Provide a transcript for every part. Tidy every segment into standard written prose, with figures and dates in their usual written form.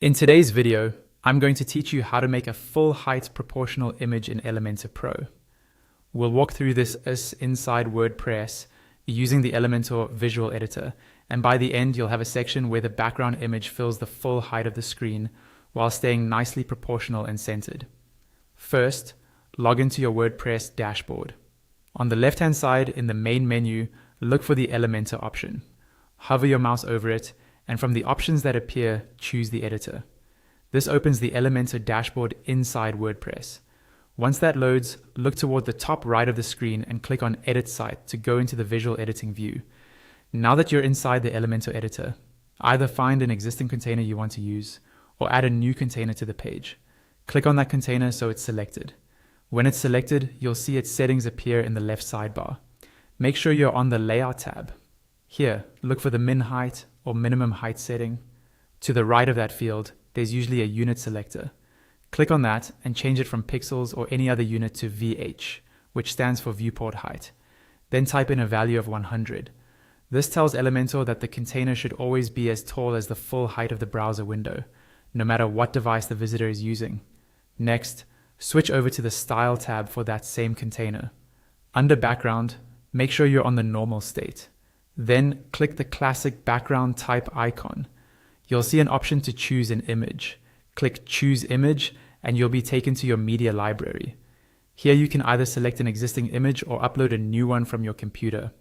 In today's video, I'm going to teach you how to make a full height proportional image in Elementor Pro. We'll walk through this inside WordPress using the Elementor visual editor, and by the end you'll have a section where the background image fills the full height of the screen while staying nicely proportional and centered. First, log into your WordPress dashboard. On the left-hand side in the main menu, look for the Elementor option. Hover your mouse over it, and from the options that appear, choose the editor. This opens the Elementor dashboard inside WordPress. Once that loads, look toward the top right of the screen and click on Edit Site to go into the visual editing view. Now that you're inside the Elementor editor, either find an existing container you want to use or add a new container to the page. Click on that container so it's selected. When it's selected, you'll see its settings appear in the left sidebar. Make sure you're on the Layout tab. Here, look for the min height or minimum height setting. To the right of that field, there's usually a unit selector. Click on that and change it from pixels or any other unit to VH, which stands for viewport height. Then type in a value of 100. This tells Elementor that the container should always be as tall as the full height of the browser window, no matter what device the visitor is using. Next, switch over to the Style tab for that same container. Under Background, make sure you're on the normal state. Then click the classic background type icon. You'll see an option to choose an image. Click Choose Image and you'll be taken to your media library. Here you can either select an existing image or upload a new one from your computer.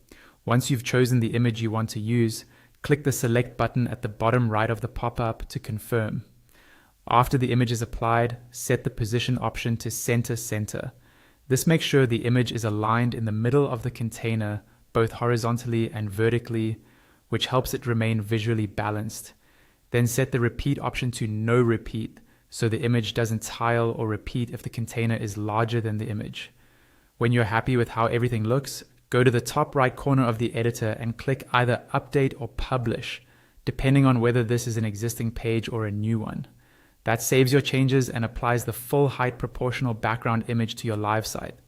Once you've chosen the image you want to use, click the Select button at the bottom right of the pop-up to confirm. After the image is applied, set the position option to center. This makes sure the image is aligned in the middle of the container, both horizontally and vertically, which helps it remain visually balanced. Then set the repeat option to no repeat, so the image doesn't tile or repeat if the container is larger than the image. When you're happy with how everything looks, go to the top right corner of the editor and click either Update or Publish, depending on whether this is an existing page or a new one. That saves your changes and applies the full height proportional background image to your live site.